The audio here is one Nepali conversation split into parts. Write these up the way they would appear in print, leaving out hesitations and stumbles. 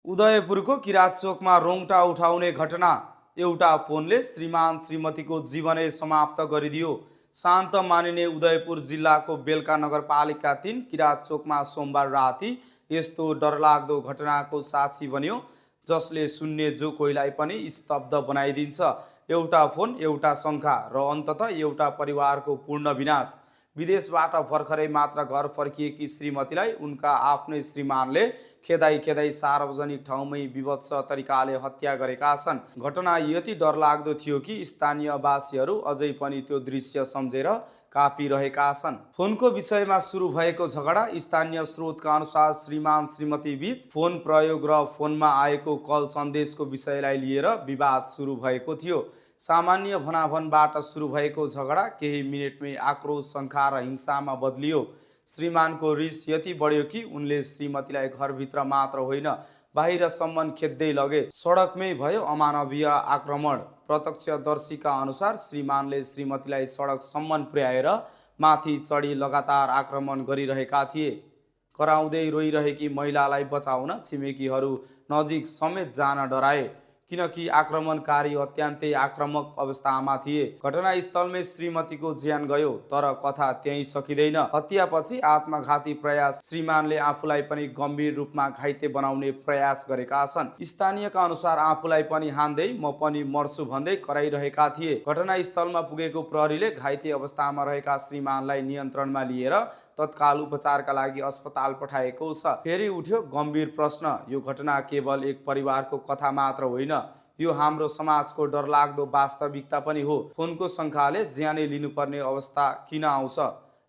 उदयपुरको किरात चोकमा रोङटा उठाउने घटना। एउटा फोनले श्रीमान श्रीमतीको जीवनै समाप्त गरिदियो। शान्त मानिने उदयपुर जिल्लाको बेलका नगरपालिका 3 किरात चोकमा सोमबार राति यस्तो डरलाग्दो घटनाको साक्षी बन्यो जसले सुन्ने जो कोहीलाई पनि स्तब्ध बनाइदिन्छ। एउटा फोन, एउटा शङ्का र अन्ततः एउटा परिवारको पूर्ण विनाश। विदेशबाट भर्खरै मात्र घर फर्किएकी श्रीमतीलाई उनका आफ्नै श्रीमानले खेदाई खेदाई सार्वजनिक ठाउँमै विभत्स तरिकाले हत्या गरेका छन्। घटना यति डरलाग्दो थियो कि स्थानीयवासीहरू अझै पनि त्यो दृश्य सम्झेर कापिरहेका छन्। फोनको विषयमा सुरु भएको झगडा। स्थानीय स्रोतका अनुसार श्रीमान श्रीमती बीच फोन प्रयोग र फोनमा आएको कल सन्देशको विषयलाई लिएर विवाद सुरु भएको थियो। सामान्य भनाभनबाट सुरु भएको झगडा केही मिनेटमै आक्रोश, शङ्का र हिंसामा बदलियो। श्रीमानको रिस यति बढ्यो कि उनले श्रीमतीलाई घरभित्र मात्र होइन बाहिरसम्म खेद्दै लगे। सडकमै भयो अमानवीय आक्रमण। प्रत्यक्षदर्शीका अनुसार श्रीमानले श्रीमतीलाई सडकसम्म पुर्याएर माथि चढी लगातार आक्रमण गरिरहेका थिए। कराउँदै रोइरहेकी महिलालाई बचाउन छिमेकीहरू नजिक समेत जान डराए किनकि आक्रमणकारी अत्यन्तै आक्रामक अवस्थामा थिए। घटनास्थलमै श्रीमतीको ज्यान गयो, तर कथा त्यहीँ सकिँदैन। हत्यापछि आत्मघाती प्रयास। श्रीमानले आफूलाई पनि गम्भीर रूपमा घाइते बनाउने प्रयास गरेका छन्। स्थानीयका अनुसार आफूलाई पनि हान्दै म पनि मर्छु भन्दै कराइरहेका थिए। घटनास्थलमा पुगेको प्रहरीले घाइते अवस्थामा रहेका श्रीमानलाई नियन्त्रणमा लिएर तत्काल उपचारका लागि अस्पताल पठाएको छ। फेरि उठ्यो गम्भीर प्रश्न, यो घटना केवल एक परिवारको कथा मात्र होइन, यो हाम्रो समाजको डरलाग्दो वास्तविकता पनि हो। फोनको शङ्काले ज्यानै लिनुपर्ने अवस्था किन आउँछ?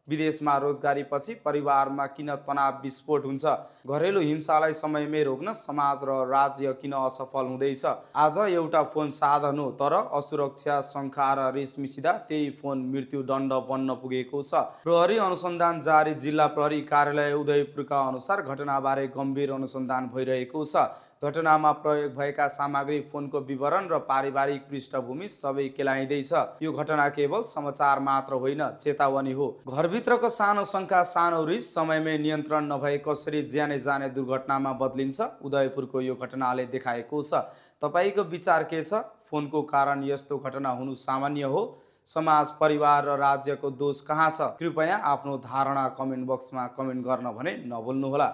विदेशमा रोजगारीपछि परिवारमा किन तनाव विस्फोट हुन्छ? घरेलु हिंसालाई समयमै रोक्न समाज र राज्य किन असफल हुँदैछ? आज एउटा फोन साधन हो, तर असुरक्षा, शङ्का र रिस मिसिँदा त्यही फोन मृत्युदण्ड बन्न पुगेको छ। प्रहरी अनुसन्धान जारी। जिल्ला प्रहरी कार्यालय उदयपुरका अनुसार घटनाबारे गम्भीर अनुसन्धान भइरहेको छ। घटनामा प्रयोग भएका सामग्री, फोनको विवरण र पारिवारिक पृष्ठभूमि सबै केलाइँदैछ। यो घटना केवल समाचार मात्र होइन, चेतावनी हो। घरभित्रको सानो शङ्का, सानो रिस समयमै नियन्त्रण नभए कसरी ज्यानै जाने दुर्घटनामा बदलिन्छ, उदयपुरको यो घटनाले देखाएको छ। तपाईँको विचार के छ? फोनको कारण यस्तो घटना हुनु सामान्य हो? समाज, परिवार र राज्यको दोष कहाँ छ? कृपया आफ्नो धारणा कमेन्ट बक्समा कमेन्ट गर्न भने नभुल्नुहोला।